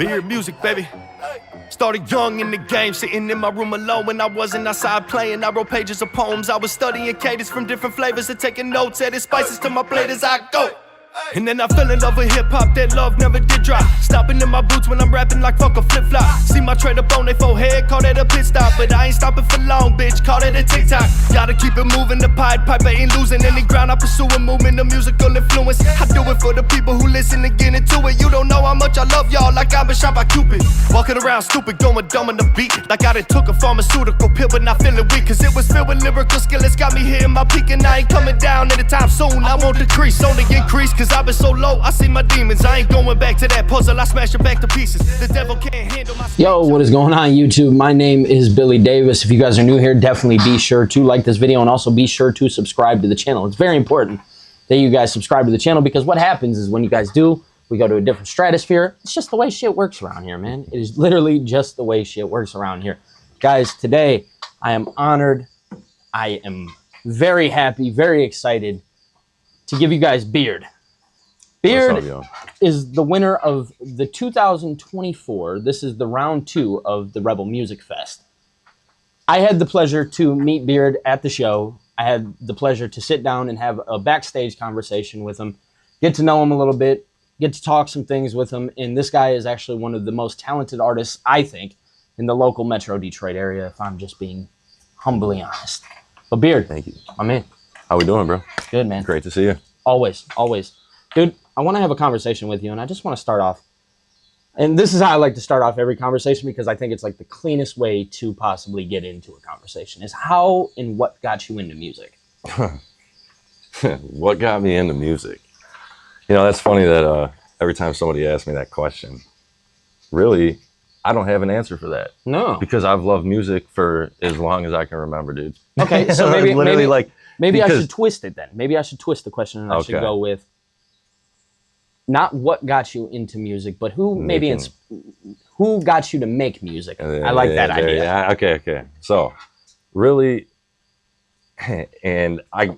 Beardmusik, baby. Started young in the game, sitting in my room alone when I wasn't outside playing. I wrote pages of poems, I was studying cadence from different flavors and taking notes, adding spices to my plate as I go. And then I fell in love with hip-hop, that love never did drop. Stopping in my boots when I'm rapping like fuck a flip-flop. See my trade up on their forehead, call that a pit stop. But I ain't stopping for long, bitch, call that a TikTok. Gotta keep it moving, the Pied Piper ain't losing any ground. I pursuing movement, the musical influence. I do it for the people who listen and get into it. You don't know how much I love y'all, like I've been shot by Cupid. Walking around stupid, going dumb on the beat. Like I done took a pharmaceutical pill, but not feeling weak. Cause it was filled with lyrical skill, it's got me hitting my peak. And I ain't coming down anytime soon, I won't decrease, only increase. Cause I've been so low, I see my demons. I ain't going back to that puzzle, I smash it back to pieces. The devil can't handle my... Yo, what is going on YouTube? My name is Billy Davis. If you guys are new here, definitely be sure to like this video and also be sure to subscribe to the channel. It's very important that you guys subscribe to the channel because what happens is when you guys do, we go to a different stratosphere. It's just the way shit works around here, man. It is literally just the way shit works around here. Guys, today I am honored. I am very happy, very excited to give you guys Beard. Beard is the winner of the 2024. This is the round 2 of the Rebel Music Fest. I had the pleasure to meet Beard at the show. I had the pleasure to sit down and have a backstage conversation with him, get to know him a little bit, get to talk some things with him. And this guy is actually one of the most talented artists, I think, in the local Metro Detroit area, if I'm just being humbly honest. But Beard, thank you. I'm in. How we doing, bro? Good, man. Great to see you. Always, always. Dude, I want to have a conversation with you, and I just want to start off. And this is how I like to start off every conversation because I think it's like the cleanest way to possibly get into a conversation is how and what got you into music? What got me into music? You know, that's funny that every time somebody asks me that question, really, I don't have an answer for that. No. Because I've loved music for as long as I can remember, dude. Okay, so maybe I should twist it then. Maybe I should twist the question and I should go with not what got you into music, but who who got you to make music. I like that idea. Yeah, okay. So, really, and I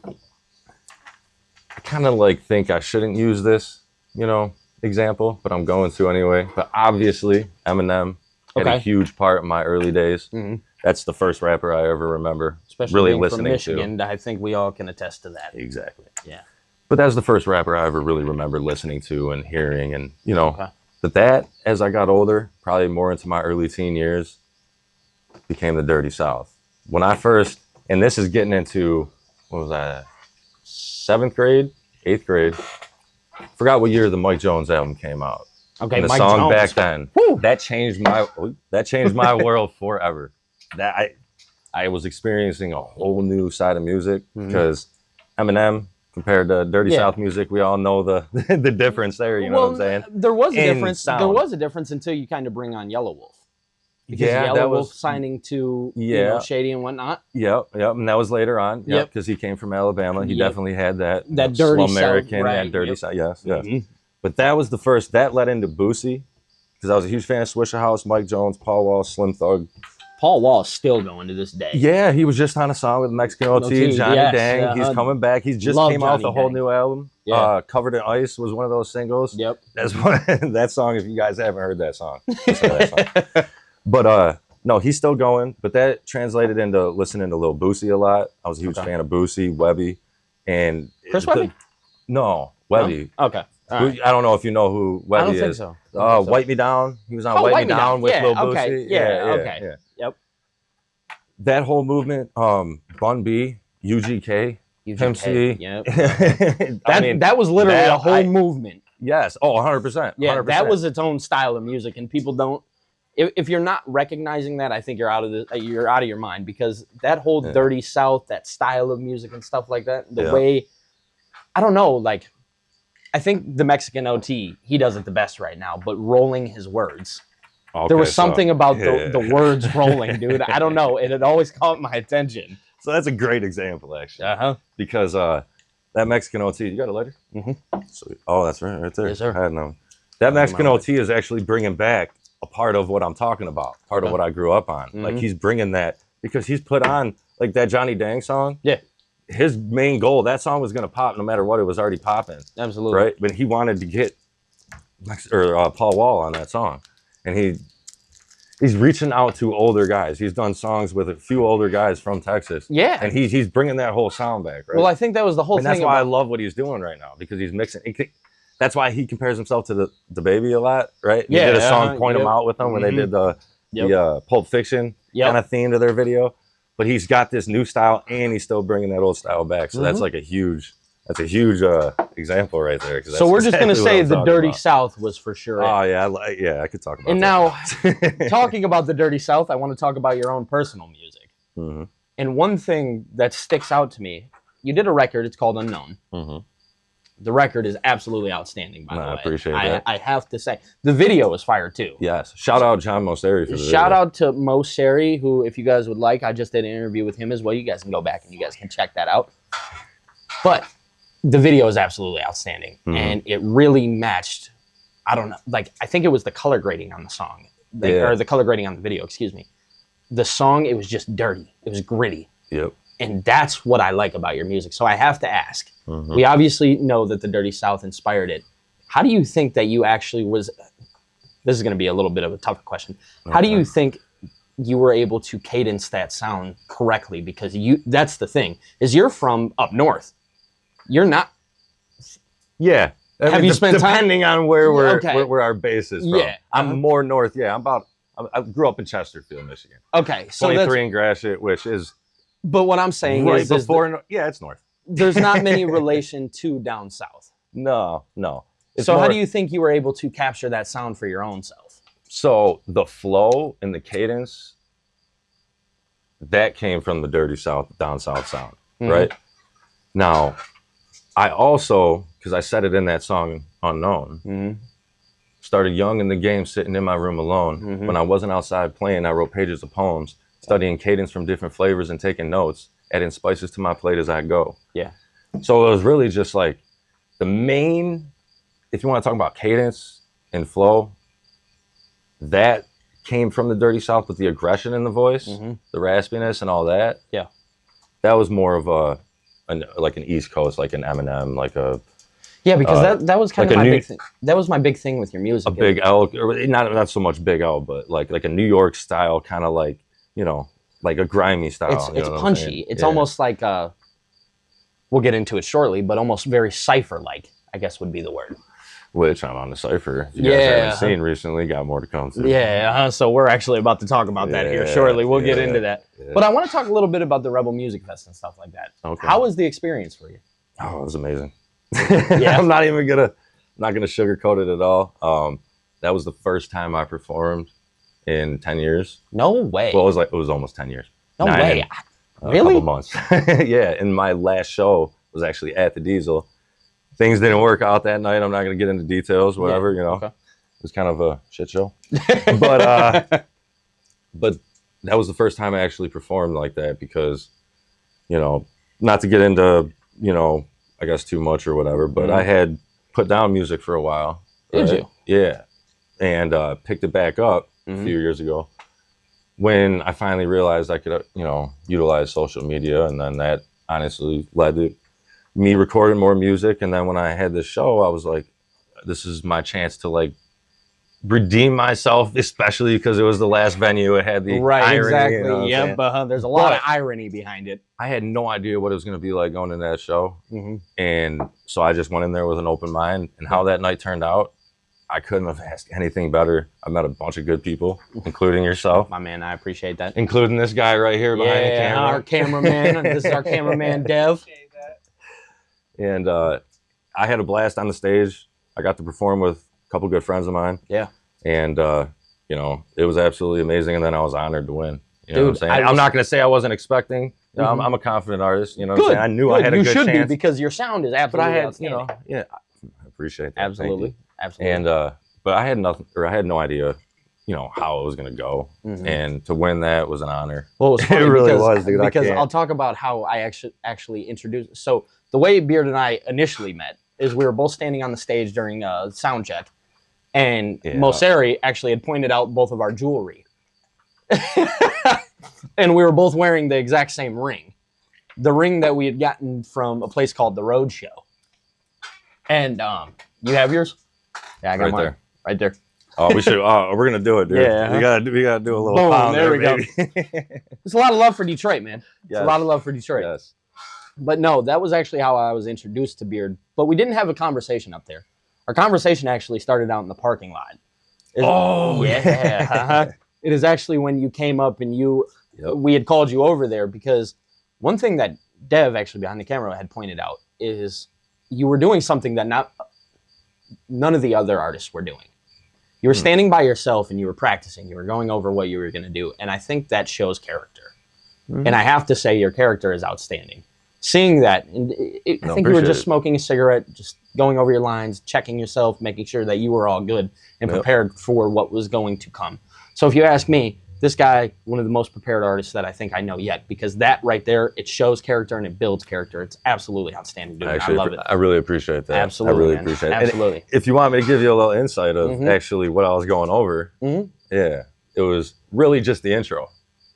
kind of like think I shouldn't use this, you know, example, but I'm going to anyway. But obviously, Eminem had a huge part in my early days. Mm-hmm. That's the first rapper I ever remember especially really being listening from Michigan, to. I think we all can attest to that. Exactly. Yeah. But that was the first rapper I ever really remember listening to and hearing, and you know, but that as I got older, probably more into my early teen years, became the Dirty South. When I first, and this is getting into, what was that, 7th grade, 8th grade, forgot what year the Mike Jones album came out. Okay, and the Mike song Jones. back then, that changed my world forever. That I was experiencing a whole new side of music because Eminem compared to Dirty South music, we all know the the difference there. You know what I'm saying? There was a difference. Sound. There was a difference until you kind of bring on Yellow Wolf. Because Yellow Wolf signing to you know, Shady and whatnot. Yep, and that was later on. Yep, because he came from Alabama. He definitely had that dirty South American, right. that dirty South. Yes. But that was the first. That led into Boosie, because I was a huge fan of Swisher House, Mike Jones, Paul Wall, Slim Thug. Paul Wall is still going to this day. Yeah, he was just on a song with Mexican OT, Johnny Dang. He's coming back. He's just came out with a whole new album. Covered in Ice was one of those singles. Yep. That's one. That song, if you guys haven't heard that song. Listen to that song. But no, he's still going. But that translated into listening to Lil Boosie a lot. I was a huge fan of Boosie, Webby, and Chris Webby? No, Webby. No? Okay. Right. I don't know if you know who Webby is. I don't think so. Wipe Me Down. He was on Wipe Me Down with Lil Boosie. Okay. Yeah. Yep. That whole movement, Bun B, UGK, Pimp C. Yep. that was literally a whole movement. Yes. Oh, 100%. Yeah, 100%. that was its own style of music, and people don't. If you're not recognizing that, I think you're out of your mind because that whole Dirty South, that style of music and stuff like that, the way, I don't know, like, I think the Mexican OT, he does it the best right now, but rolling his words. Okay, there was something about the words rolling, dude. I don't know. It had always caught my attention. So that's a great example, actually. Because that Mexican OT, you got a lighter? Mm-hmm. Sweet. Oh, that's right there. Yes, sir. I had no. That Mexican OT is actually bringing back a part of what I'm talking about, part of what I grew up on. Like he's bringing that because he's put on like that Johnny Dang song. Yeah. His main goal, that song was going to pop no matter what. It was already popping. Absolutely. Right. But he wanted to get Paul Wall on that song. and he's reaching out to older guys. He's done songs with a few older guys from Texas. Yeah. And he's bringing that whole sound back, right? Well, I think that was the whole and thing. that's why I love what he's doing right now, because he's mixing. That's why he compares himself to the Baby a lot, right? Yeah, He did a song, Point 'Em Out with them, when they did the Pulp Fiction kind of theme to their video. But he's got this new style, and he's still bringing that old style back. So that's like a huge example right there. So we're just gonna say the Dirty South was for sure. Oh yeah, I could talk about. And that. now, talking about the Dirty South, I want to talk about your own personal music. Mm-hmm. And one thing that sticks out to me, you did a record. It's called Unknown. Mm-hmm. The record is absolutely outstanding, by the way. I appreciate that. I have to say, the video is fire too. Yes. Shout out John Moseri for the Shout video. out to Moseri, who, if you guys would like, I just did an interview with him as well. You guys can go back and you guys can check that out. But the video is absolutely outstanding, and it really matched. I don't know, like I think it was the color grading on the song, or the color grading on the video. Excuse me. The song, it was just dirty. It was gritty. Yep. And that's what I like about your music. So I have to ask. We obviously know that the Dirty South inspired it. How do you think that you actually was? This is going to be a little bit of a tougher question. How do you think you were able to cadence that sound correctly? Because that's the thing, is you're from up north. You're not. Yeah. Have you spent time? Depending on where where our base is from. Yeah. I'm more north. Yeah. I grew up in Chesterfield, Michigan. Okay. So 23 in Gratiot, which is. But what I'm saying right is before. Yeah, it's north. There's not many relation to down south. No. It's so more, how do you think you were able to capture that sound for your own self? So the flow and the cadence, that came from the Dirty South, down south sound, right? Now, I also, because I said it in that song, Unknown, started young in the game, sitting in my room alone. When I wasn't outside playing, I wrote pages of poems, studying cadence from different flavors and taking notes, adding spices to my plate as I go. Yeah. So it was really just like the main, if you want to talk about cadence and flow, that came from the Dirty South with the aggression in the voice, the raspiness and all that. Yeah. That was more of like an East Coast, like an Eminem, like a. Yeah, because that was kind like of my big thing. That was my big thing with your music. A Big L, or not so much Big L, but like a New York style, kind of like, like a grimy style. It's punchy. It's almost like we'll get into it shortly, but almost very cipher-like, I guess would be the word. Which I'm on the cipher. You guys haven't seen recently, got more to come to. Yeah, so we're actually about to talk about that here shortly. We'll get into that. Yeah. But I want to talk a little bit about the Rebel Music Fest and stuff like that. Okay. How was the experience for you? Oh, it was amazing. Yeah. I'm not gonna sugarcoat it at all. That was the first time I performed in 10 years. No way. Well, it was almost 10 years. No way. Really? A couple months. Yeah, and my last show was actually at the Diesel. Things didn't work out that night. I'm not going to get into details, whatever, Okay. It was kind of a shit show. But that was the first time I actually performed like that because, not to get into, I guess too much or whatever, but I had put down music for a while. Did you? Yeah. And picked it back up a few years ago when I finally realized I could, utilize social media. And then that honestly led to me recording more music. And then when I had this show, I was like, this is my chance to like redeem myself, especially because it was the last venue. It had the irony. Exactly. Yep. There's a lot of irony behind it. I had no idea what it was going to be like going into that show. And so I just went in there with an open mind, and how that night turned out, I couldn't have asked anything better. I met a bunch of good people, including yourself. My man, I appreciate that. Including this guy right here behind the camera. Our cameraman. This is our cameraman, Dev. And I had a blast on the stage. I got to perform with a couple good friends of mine. Yeah. And, it was absolutely amazing. And then I was honored to win. You know Dude, what I'm saying? I'm not going to say I wasn't expecting. I'm a confident artist. You know what I'm saying? I knew I had a good chance. You should be, because your sound is absolutely outstanding. I appreciate that. Absolutely. Absolutely. And, but I had no idea, how it was going to go. And to win that was an honor. Well, it was funny it really was, dude. Because I'll talk about how I actually introduced. So the way Beard and I initially met is we were both standing on the stage during sound check, and Moseri actually had pointed out both of our jewelry, and we were both wearing the exact same ring, the ring that we had gotten from a place called the Road Show. And you have yours? Yeah, I got mine right there. Oh, we should. Oh, we're gonna do it, dude. Yeah. We gotta do a little Boom, pound there we go. baby. There's a lot of love for Detroit, man. It's a lot of love for Detroit. Yes. But no, that was actually how I was introduced to Beard. But we didn't have a conversation up there. Our conversation actually started out in the parking lot. Yeah. It is actually when you came up and we had called you over there, because one thing that Dev, actually behind the camera, had pointed out is you were doing something that none of the other artists were doing. You were standing by yourself and you were practicing. You were going over what you were going to do. And I think that shows character. And I have to say your character is outstanding. Seeing that, and I think you were just smoking a cigarette, just going over your lines, checking yourself, making sure that you were all good and prepared for what was going to come. So if you ask me, this guy, one of the most prepared artists that I think I know yet, because that right there, it shows character and it builds character. It's absolutely outstanding, dude. I love it. I really appreciate that. Absolutely, I really appreciate it. Absolutely. And if you want me to give you a little insight of actually what I was going over, yeah, it was really just the intro,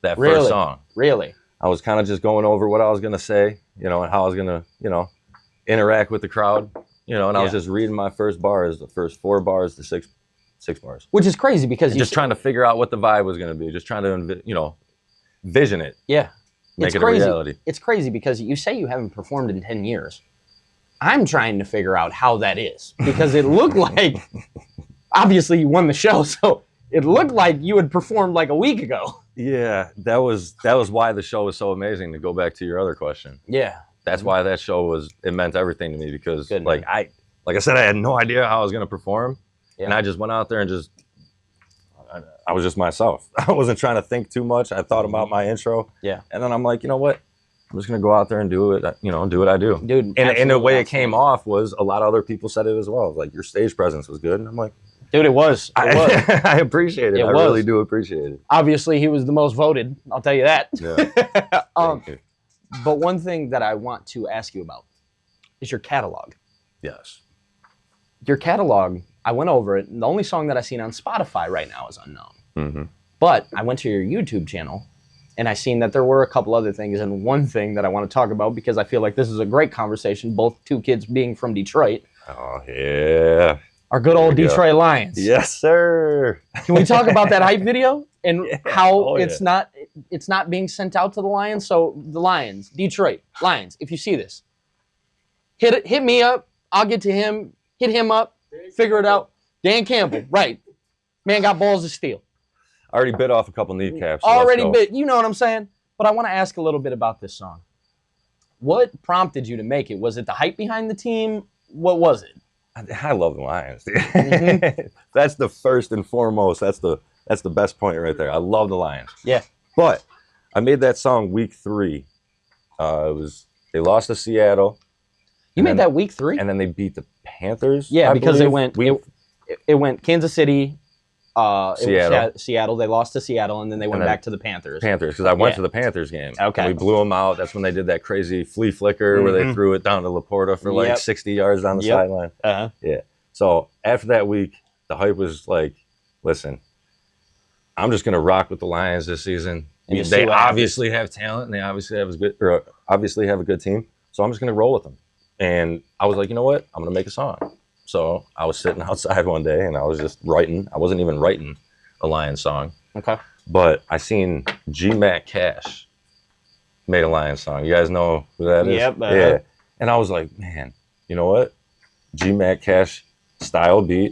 that first song. Really? I was kind of just going over what I was going to say, you know, and how I was going to, you know, interact with the crowd, you know, and I was just reading my first bars, the first 4 bars to 6 bars. Which is crazy because just trying to figure out what the vibe was going to be, just trying to, you know, vision it. Yeah. Make it a reality. It's crazy because you say you haven't performed in 10 years. I'm trying to figure out how that is, because it looked like, obviously you won the show, so it looked like you had performed like a week ago. Yeah, that was why the show was so amazing, to go back to your other question. Yeah. That's why that show it meant everything to me, because like I said, I had no idea how I was going to perform. Yeah. And I just went out there and I was just myself. I wasn't trying to think too much. I thought about my intro. Yeah. And then I'm like, you know what? I'm just going to go out there and do it, you know, do what I do. Dude, and the way it came off was, a lot of other people said it as well. Like, your stage presence was good. And I'm like, dude, it was. I appreciate it. I really do appreciate it. Obviously, he was the most voted. I'll tell you that. Yeah. But one thing that I want to ask you about is your catalog. Yes. Your catalog, I went over it, and the only song that I've seen on Spotify right now is Unknown. But I went to your YouTube channel, and I seen that there were a couple other things, and one thing that I want to talk about, because I feel like this is a great conversation, both two kids being from Detroit. Oh, yeah. Our good old Detroit Lions. Yes, sir. Can we talk about that hype video and how it's not being sent out to the Lions? So the Lions, Detroit Lions, if you see this, hit me up. I'll get to him. Hit him up. Figure it out. Dan Campbell, right? Man got balls of steel. I already bit off a couple kneecaps. So already bit. You know what I'm saying? But I want to ask a little bit about this song. What prompted you to make it? Was it the hype behind the team? What was it? I love the Lions, dude. That's the first and foremost. That's the best point right there. I love the Lions. Yeah. But I made that song week 3. They lost to Seattle. You made that week 3? And then they beat the Panthers. Yeah, because it went Kansas City, Seattle. They lost to Seattle, and then they went back to the Panthers. Because I went to the Panthers game. Okay. And we blew them out. That's when they did that crazy flea flicker where they threw it down to Laporta for like 60 yards down the sideline. Yeah. So after that week, the hype was like, listen, I'm just gonna rock with the Lions this season. They obviously have talent, and they obviously have a good team. So I'm just gonna roll with them. And I was like, you know what? I'm gonna make a song. So I was sitting outside one day and I was just writing. I wasn't even writing a Lions song. Okay. But I seen G-Mac Cash made a Lions song. You guys know who that is? Yep. Yeah. And I was like, man, you know what? G-Mac Cash style beat.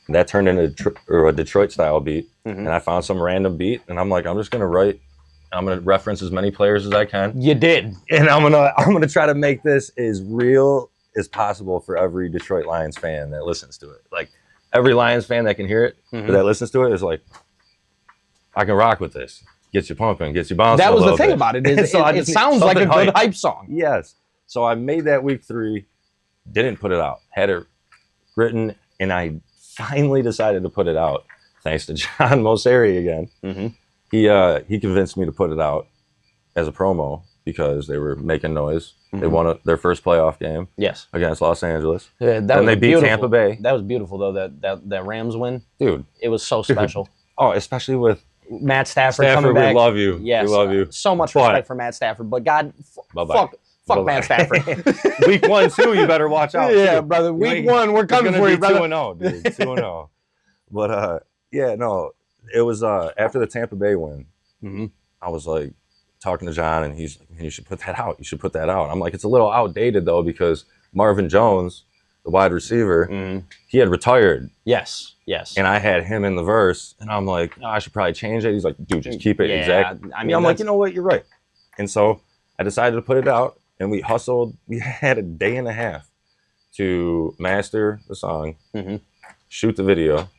And that turned into a Detroit style beat. And I found some random beat. And I'm like, I'm just going to write. I'm going to reference as many players as I can. You did. And I'm gonna try to make this as real as possible for every Detroit Lions fan that listens to it. Like, every Lions fan that can hear it, or that listens to it, is like, I can rock with this. Gets you pumping, gets you bouncing. That was the thing about it. Is it sounds like a good hype song. Yes. So I made that week 3, didn't put it out, had it written, and I finally decided to put it out, thanks to John Moseri again. He convinced me to put it out as a promo because they were making noise. They won their first playoff game. Yes. Against Los Angeles. Yeah, and they beat Tampa Bay. That was beautiful, though, that Rams win. Dude. It was so special. Oh, especially with Matt Stafford coming back. We love you. Yes. We love you. So much respect for Matt Stafford. But God, fuck Matt Stafford. Week 1, too, you better watch out. Yeah, brother. Week 1, we're coming for you, brother. 2-0, dude. 2-0. But Yeah, no, it was after the Tampa Bay win. Mm-hmm. I was like talking to John, and he's like, "Man, you should put that out. You should put that out." I'm like, "It's a little outdated though, because Marvin Jones, the wide receiver, he had retired." Yes. And I had him in the verse, and I'm like, "No, I should probably change it." He's like, "Dude, just keep it exact." I mean, I'm like, "You know what? You're right." And so I decided to put it out, and we hustled. We had a day and a half to master the song, shoot the video,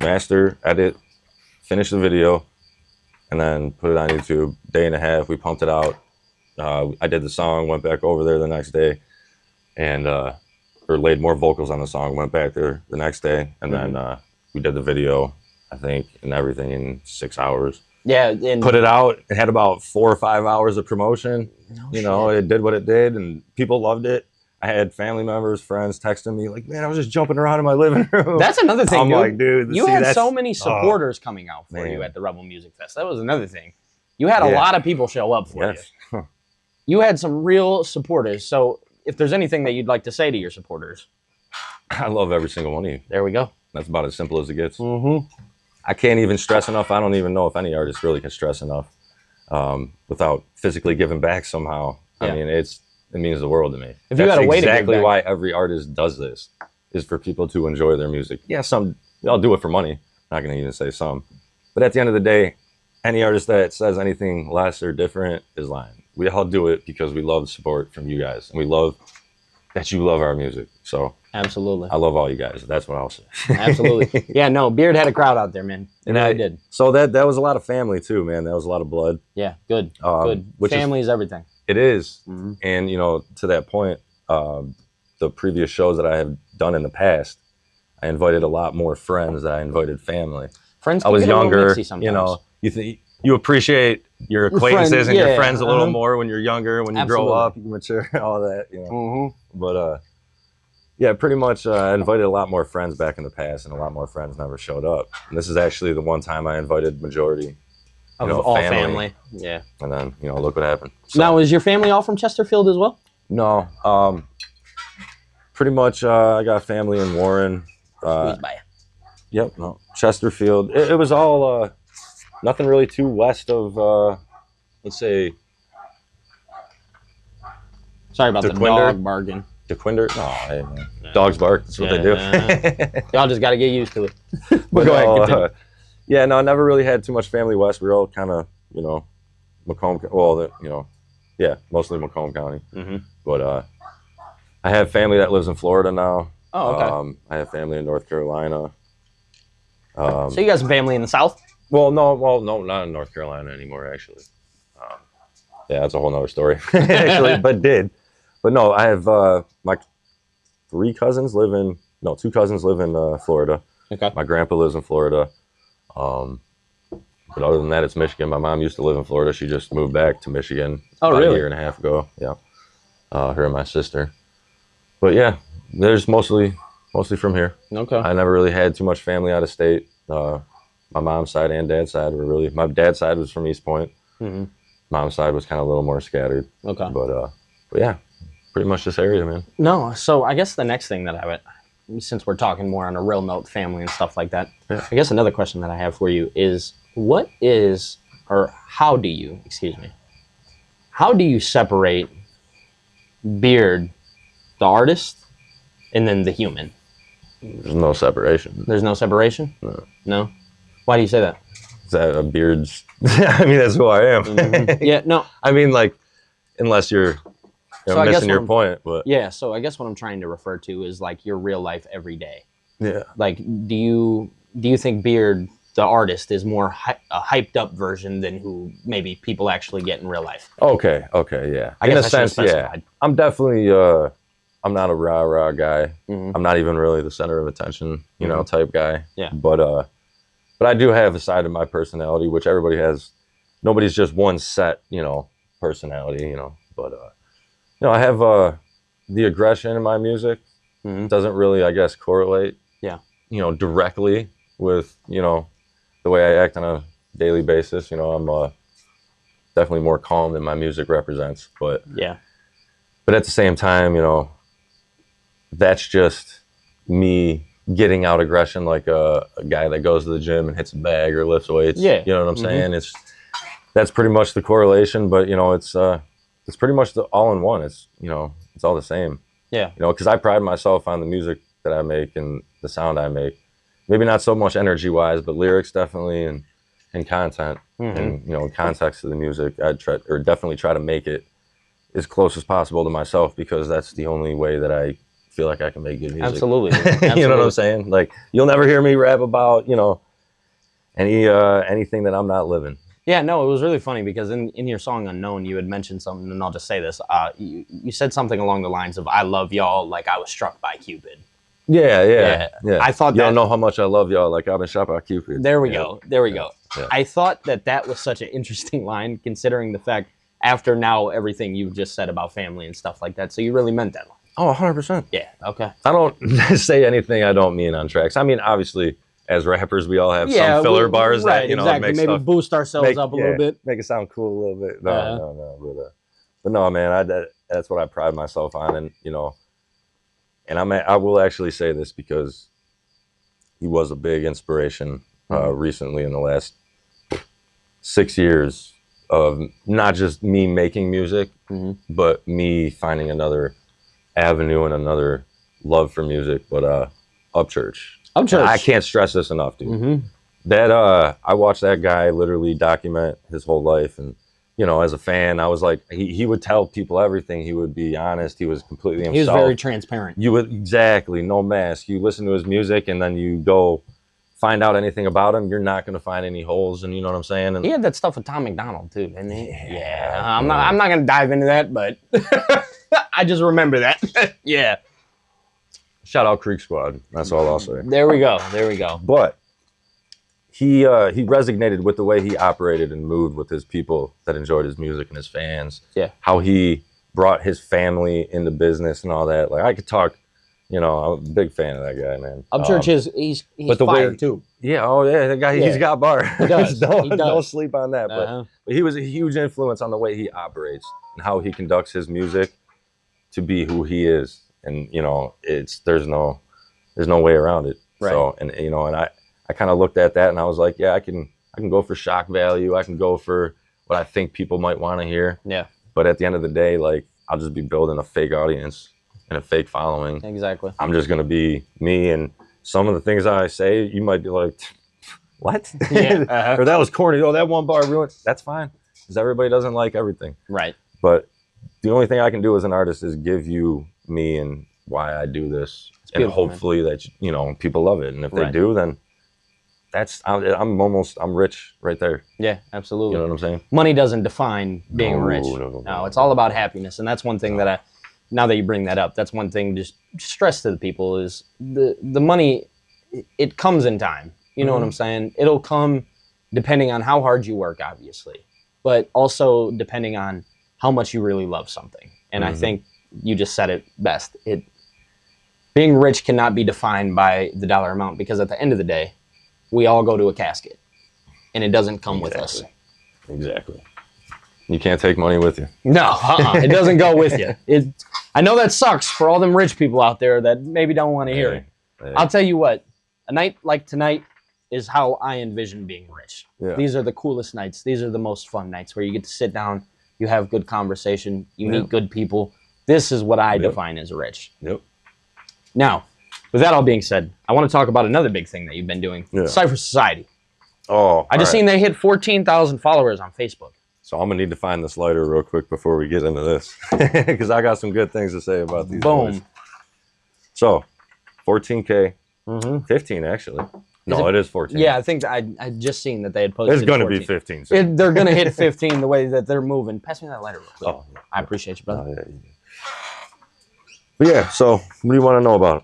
master, edit, finish the video, and then put it on YouTube. Day and a half, we pumped it out. I did the song, went back over there the next day, and or laid more vocals on the song, went back there the next day, and then we did the video, I think, and everything in 6 hours. Yeah, and Put it out. It had about 4 or 5 hours of promotion. You know, it did what it did, and people loved it. I had family members, friends texting me like, "Man, I was just jumping around in my living room." That's another thing, I'm dude. like, dude, you had so many supporters coming out for man. you at the Rebel Music Fest. That was another thing. You had a lot of people show up for you. You had some real supporters. So if there's anything that you'd like to say to your supporters. I love every single one of you. There we go. That's about as simple as it gets. I can't even stress enough. I don't even know if any artist really can stress enough without physically giving back somehow. I mean, it means the world to me. If you got a way to give exactly back. why every artist does this, is for people to enjoy their music. Yeah, some they'll do it for money. Not going to even say some. But at the end of the day, any artist that says anything less or different is lying. We all do it because we love the support from you guys, and we love that you love our music. So absolutely, I love all you guys. That's what I'll say. Absolutely. Yeah, no, Beard had a crowd out there, man. And I did. So that was a lot of family too, man. That was a lot of blood. Yeah, good. Good. Family is everything. It is. And, you know, to that point, the previous shows that I have done in the past, I invited a lot more friends than I invited family. Friends I was get a little younger, mixy sometimes. you know, you appreciate your acquaintances and your friends a little more when you're younger, when you grow up, you mature, all that, you know. But, yeah, pretty much I invited a lot more friends back in the past, and a lot more friends never showed up. And this is actually the one time I invited majority. Of all family. Yeah. And then, you know, look what happened. So, now, is your family all from Chesterfield as well? No. Pretty much I got family in Warren. Yep. No. Chesterfield. It was all nothing really too west of, let's say. Sorry about the dog barking. DeQuinder? No, hey, man. Dogs bark. That's what they do. Y'all just got to get used to it. But go ahead, continue. Yeah, no, I never really had too much family west. We were all kind of, you know, Macomb. Well, you know, yeah, mostly Macomb County. But I have family that lives in Florida now. Oh, okay. I have family in North Carolina. So you got some family in the South? Well, no, not in North Carolina anymore, actually. Yeah, that's a whole nother story, actually, But no, I have my two cousins live in Florida. Okay. My grandpa lives in Florida. But other than that, it's Michigan. My mom used to live in Florida. She just moved back to Michigan about a year and a half ago. Yeah. Her and my sister. But yeah, there's mostly from here. Okay. I never really had too much family out of state. My mom's side and dad's side were really, my dad's side was from East Point. Mom's side was kind of a little more scattered. Okay. But yeah, pretty much this area, man. No, so I guess the next thing that I would, since we're talking more on a real note, family and stuff like that, I guess another question that I have for you is, how do you separate Beard, the artist, and then the human? There's no separation. There's no separation? No? Why do you say that? Is that a Beard's? I mean, that's who I am. Yeah, no. I mean, like, unless you're missing your point. But yeah, so I guess what I'm trying to refer to is like your real life every day. Yeah. Like, do you think Beard, the artist, is more a hyped up version than who maybe people actually get in real life? Okay, yeah. I guess in a sense, yeah. I'm definitely, I'm not a rah-rah guy. I'm not even really the center of attention, you know, type guy. Yeah. But I do have a side of my personality, which everybody has. Nobody's just one set, you know, personality, you know. But, you know, I have the aggression in my music. Doesn't really, I guess, correlate, you know, directly with, you know, the way I act on a daily basis. You know, I'm definitely more calm than my music represents. But at the same time, you know, that's just me getting out aggression like a guy that goes to the gym and hits a bag or lifts weights. Yeah. You know what I'm saying? That's pretty much the correlation, but you know, it's pretty much the all in one. It's, you know, it's all the same. Yeah. You know, because I pride myself on the music that I make and the sound I make. Maybe not so much energy wise, but lyrics definitely, and content, and you know, context of the music. I'd definitely try to make it as close as possible to myself, because that's the only way that I feel like I can make good music. Absolutely. Absolutely. You know what I'm saying? Like, you'll never hear me rap about, you know, anything that I'm not living. Yeah, no, it was really funny because in your song Unknown, you had mentioned something, and I'll just say this. You said something along the lines of, I love y'all like I was struck by Cupid. Yeah. I thought you that... don't know how much I love y'all like I've been shot by Cupid. There we go. There we go. Yeah. I thought that was such an interesting line, considering the fact, after now everything you just said about family and stuff like that. So you really meant that line. Oh, 100%. Yeah, okay. I don't say anything I don't mean on tracks. I mean, obviously, as rappers, we all have some filler bars that, you know, exactly. make Maybe stuff, boost ourselves up a little bit. Make it sound cool a little bit. No. But no, man, that's what I pride myself on. And, you know, and I will actually say this because he was a big inspiration recently in the last 6 years of not just me making music, but me finding another avenue and another love for music. But Upchurch. I can't stress this enough, dude. That I watched that guy literally document his whole life, and you know, as a fan, I was like, he would tell people everything. He would be honest. He was completely himself. He was very transparent. You would exactly, no mask. You listen to his music, and then you go find out anything about him. You're not going to find any holes, and you know what I'm saying. And he had that stuff with Tom McDonald too, didn't he? Yeah. I'm not going to dive into that, but I just remember that. Yeah. Shout out Creek Squad. That's all I'll say. There we go. There we go. But he resonated with the way he operated and moved with his people that enjoyed his music and his fans. Yeah. How he brought his family into business and all that. Like, I could talk, you know, I'm a big fan of that guy, man. Upchurch he's but the fire way, too. Yeah, oh yeah, that guy, he's got bars. He does. Don't sleep on that. But he was a huge influence on the way he operates and how he conducts his music to be who he is. And, you know, there's no way around it. Right. So, and you know, and I kind of looked at that and I was like, yeah, I can go for shock value. I can go for what I think people might want to hear. Yeah. But at the end of the day, like, I'll just be building a fake audience and a fake following. Exactly. I'm just going to be me. And some of the things I say, you might be like, what? Yeah. Or that was corny. Oh, that one bar ruined. That's fine. Because everybody doesn't like everything. Right. But the only thing I can do as an artist is give you me and why I do this. And hopefully that, you know, people love it. And if they do, then I'm rich right there. Yeah, absolutely. You know what I'm saying? Money doesn't define being rich. No, it's all about happiness. And that's one thing that now that you bring that up, that's one thing just stress to the people is the money, it comes in time. You know what I'm saying? It'll come depending on how hard you work, obviously, but also depending on how much you really love something. And I think you just said it best. Being rich cannot be defined by the dollar amount, because at the end of the day, we all go to a casket and it doesn't come with us. Exactly. You can't take money with you. No, it doesn't go with you. I know that sucks for all them rich people out there that maybe don't want to hear it. I'll tell you what, a night like tonight is how I envision being rich. Yeah. These are the coolest nights. These are the most fun nights where you get to sit down, you have good conversation, you meet good people. This is what I define as rich. Yep. Now, with that all being said, I want to talk about another big thing that you've been doing, Cypher Society. Oh, I just seen they hit 14,000 followers on Facebook. So I'm gonna need to find this lighter real quick before we get into this, because I got some good things to say about these. Boom. Boys. So, 14K, 15 actually. No, it is 14. Yeah, I think I just seen that they had posted. It's gonna be 15. They're gonna hit 15 the way that they're moving. Pass me that lighter real quick. Oh, yeah. I appreciate you, brother. Oh, yeah. But yeah, so what do you want to know about it?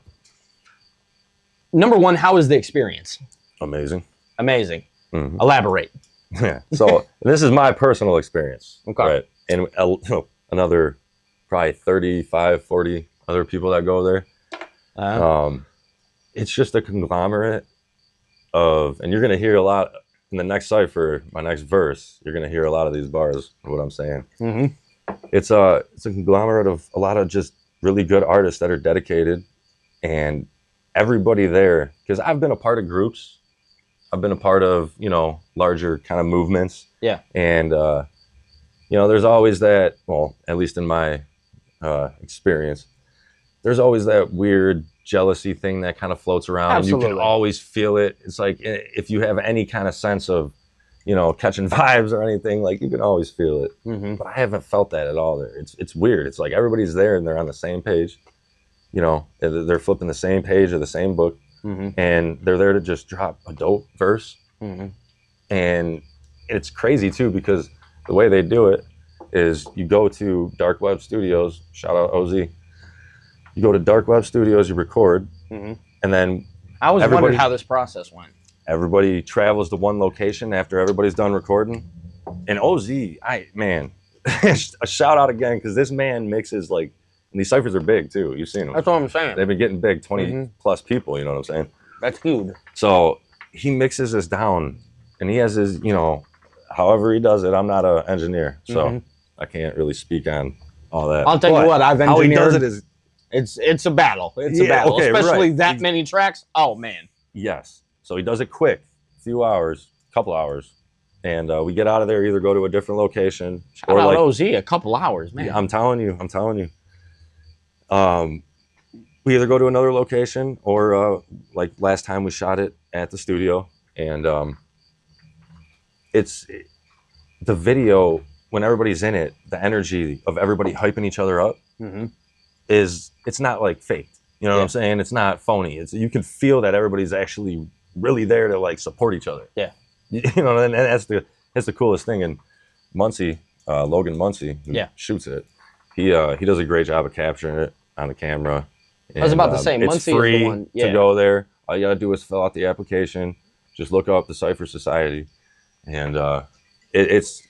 Number one, how is the experience? Amazing. Amazing. Elaborate. Yeah. So this is my personal experience. Okay. Right. And another probably 35, 40 other people that go there. It's just a conglomerate of, and you're going to hear a lot in the next cipher, my next verse, you're going to hear a lot of these bars, what I'm saying. It's a conglomerate of a lot of just really good artists that are dedicated and everybody there, because I've been a part of groups, I've been a part of, you know, larger kind of movements. Yeah. And, you know, there's always that, well, at least in my experience, there's always that weird jealousy thing that kind of floats around. Absolutely. And you can always feel it. It's like if you have any kind of sense of, you know, catching vibes or anything, like you can always feel it. But I haven't felt that at all there. It's weird. It's like everybody's there and they're on the same page. You know, they're flipping the same page or the same book, and they're there to just drop a dope verse. And it's crazy too, because the way they do it is you go to Dark Web Studios, shout out OZ. You go to Dark Web Studios, you record, and then I was wondering how this process went. Everybody travels to one location after everybody's done recording. And OZ, man, a shout out again, because this man mixes like, and these ciphers are big too. You've seen them. That's what I'm saying. They've been getting big, 20 plus people, you know what I'm saying? That's huge. So he mixes this down, and he has his, you know, however he does it. I'm not an engineer, so I can't really speak on all that. I'll tell you what, I've engineered. How he does it is, it's a battle. It's a battle, okay, especially right. that many tracks. Oh man. Yes. So he does it quick, a few hours, couple hours, and we get out of there, either go to a different location. Shout out OZ, a couple hours, man. Yeah, I'm telling you. We either go to another location or like last time we shot it at the studio, and it's the video when everybody's in it, the energy of everybody hyping each other up it's not like faked. You know what I'm saying? It's not phony. You can feel that everybody's actually really there to like support each other. Yeah. You know, and that's the coolest thing. And Muncie, Logan Muncie, who shoots it, he does a great job of capturing it on the camera. And, I was about to say, it's Muncie free is the one to go there. All you gotta do is fill out the application. Just look up the Cypher Society, and it's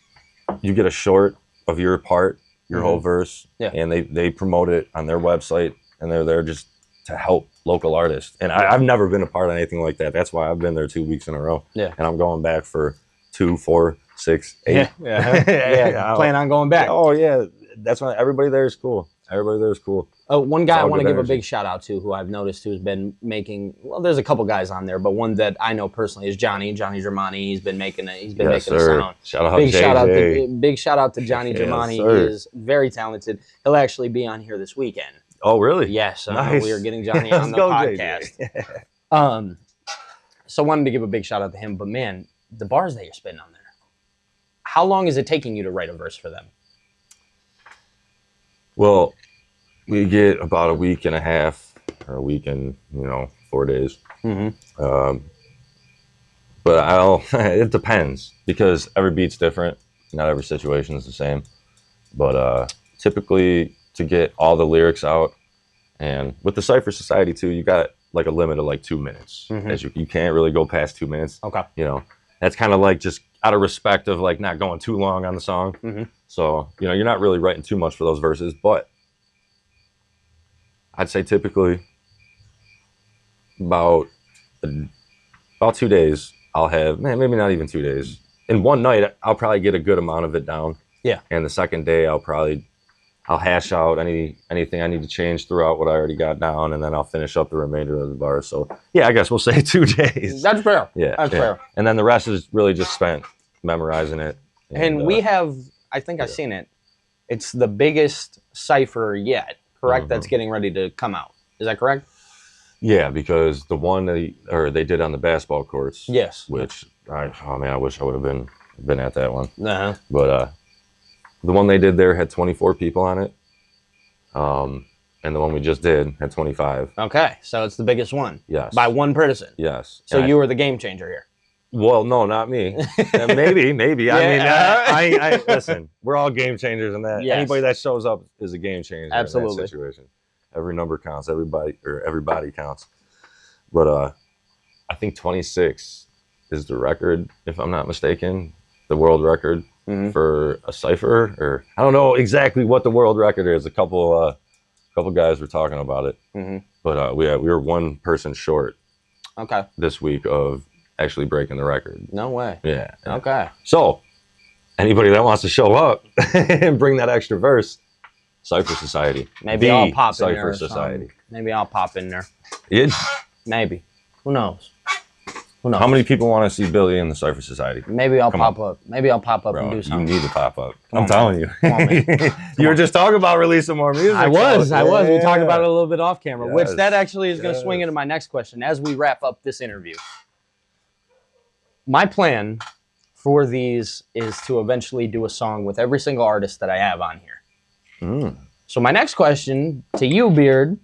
you get a short of your part, your whole verse, and they promote it on their website, and they're there just to help local artists. And I've never been a part of anything like that. That's why I've been there 2 weeks in a row. Yeah, and I'm going back for 2, 4, 6, 8. Yeah. Plan on going back. Oh yeah, that's why everybody there is cool. Everybody there is cool. One guy I want to give a big shout out to, who I've noticed who's been making, well, there's a couple guys on there, but one that I know personally is Johnny Germani. He's been making a sound. Shout out Big shout out to Johnny Germani. He is very talented. He'll actually be on here this weekend. Oh, really? Yes. Nice. We are getting Johnny on the podcast. So wanted to give a big shout out to him, but man, the bars that you're spitting on there, how long is it taking you to write a verse for them? Well, we get about a week and a half, or a week and 4 days. But it depends, because every beat's different. Not every situation is the same. But typically, to get all the lyrics out, and with the Cypher Society too, you got like a limit of like 2 minutes. As you can't really go past 2 minutes. Okay. That's kind of like just out of respect of like not going too long on the song. So, you're not really writing too much for those verses, but I'd say typically about 2 days, I'll have, maybe not even 2 days. In one night, I'll probably get a good amount of it down. Yeah. And the second day, I'll hash out anything I need to change throughout what I already got down, and then I'll finish up the remainder of the bars. So, yeah, I guess we'll say 2 days. That's fair. Yeah. That's fair. And then the rest is really just spent memorizing it. And we have, I think I've seen it, it's the biggest cipher yet, correct? That's getting ready to come out. Is that correct? Yeah, because the one they did on the basketball courts. Yes. Which, I wish I would have been at that one. But the one they did there had 24 people on it. And the one we just did had 25. Okay, so it's the biggest one. Yes. By one person. Yes. So you were the game changer here. Well, no, not me. Maybe. I mean, listen, we're all game changers in that. Yes. Anybody that shows up is a game changer. Absolutely. In that situation. Every number counts. Everybody counts. But I think 26 is the record, if I'm not mistaken, the world record for a cipher. Or I don't know exactly what the world record is. A couple guys were talking about it. But we were one person short. Okay. This week of actually breaking the record. No way. Yeah. Okay. So, anybody that wants to show up and bring that extra verse, Cypher Society. Maybe I'll pop in Cypher there. Society. Maybe I'll pop in there. Maybe. Who knows? Who knows? How many people want to see Billy in the Surfer Society? Maybe I'll pop up. Maybe I'll pop up Bro, and do something. you need to pop up. Come I'm on, telling you. Come on, man. You were just talking about releasing more music. I was. We talked Yeah. about it a little bit off camera, which Yes. that actually is going to swing Yes. into my next question as we wrap up this interview. My plan for these is to eventually do a song with every single artist that I have on here. Mm. So my next question to you, Beard,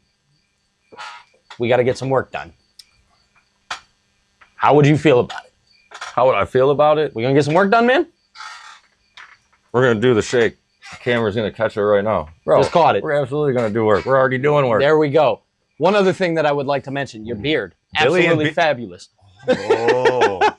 we got to get some work done. How would you feel about it? How would I feel about it? We gonna get some work done, man? We're going to do the shake. The camera's going to catch it right now. Bro, Just caught it. We're absolutely going to do work. We're already doing work. There we go. One other thing that I would like to mention, your beard. Billy and Absolutely fabulous. Oh,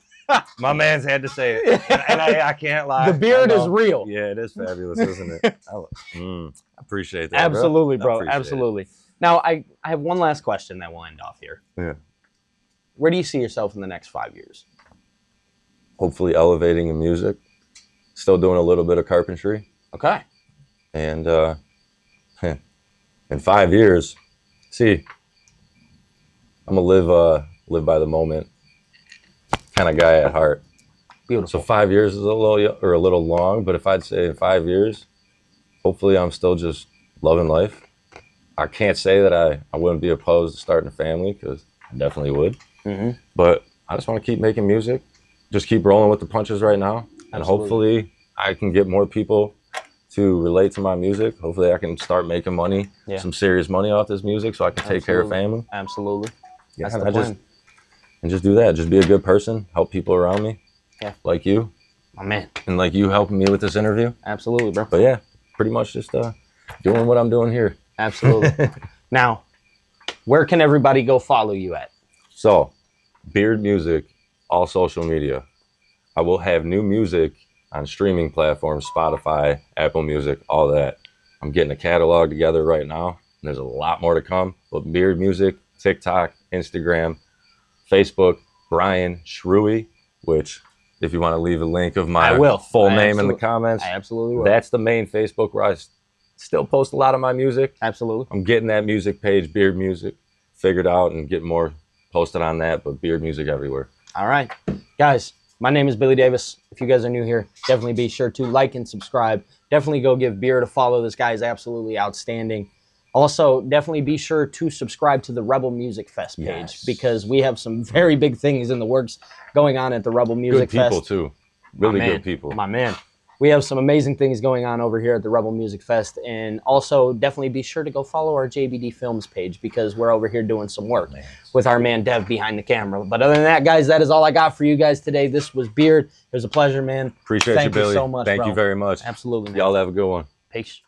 my man's had to say it. And I can't lie. The beard I is know. real. Yeah, it is fabulous, isn't it? I appreciate that. Absolutely, bro. I bro. appreciate Absolutely. Now, I have one last question that we'll end off here. Yeah. Where do you see yourself in the next 5 years? Hopefully elevating in music. Still doing a little bit of carpentry. Okay. And in 5 years, see, I'm a live by the moment kind of guy at heart. Beautiful. So 5 years is a little long, but if I'd say in 5 years, hopefully I'm still just loving life. I can't say that I wouldn't be opposed to starting a family, because I definitely would. Mm-hmm. But I just want to keep making music, just keep rolling with the punches right now. And Absolutely. hopefully I can get more people to relate to my music. Hopefully I can start making money, some serious money off this music, so I can take care of family. Absolutely. Yeah, That's the and plan. just do that. Just be a good person, help people around me. Yeah. Like you. My man. And like you helping me with this interview. Absolutely, bro. But yeah, pretty much just doing what I'm doing here. Absolutely. Now, where can everybody go follow you at? So, Beardmusik, all social media. I will have new music on streaming platforms, Spotify, Apple Music, all that. I'm getting a catalog together right now. And there's a lot more to come. But Beardmusik, TikTok, Instagram, Facebook, Brian Shrewy, which if you want to leave a link of my full name in the comments, I absolutely will. that's the main Facebook where I still post a lot of my music. Absolutely. I'm getting that music page, Beardmusik, figured out and get more posted on that, but Beardmusik everywhere. All right. Guys, my name is Billy Davis. If you guys are new here, definitely be sure to like and subscribe. Definitely go give Beard a follow. This guy is absolutely outstanding. Also, definitely be sure to subscribe to the Rebel Music Fest page, because we have some very big things in the works going on at the Rebel Music Fest. Good people, too. Really good people. My man. We have some amazing things going on over here at the Rebel Music Fest. And also, definitely be sure to go follow our JBD Films page, because we're over here doing some work with our man Dev behind the camera. But other than that, guys, that is all I got for you guys today. This was Beard. It was a pleasure, man. Appreciate you, Billy. Thank you so much, Thank bro. you very much. Absolutely, man. Y'all have a good one. Peace.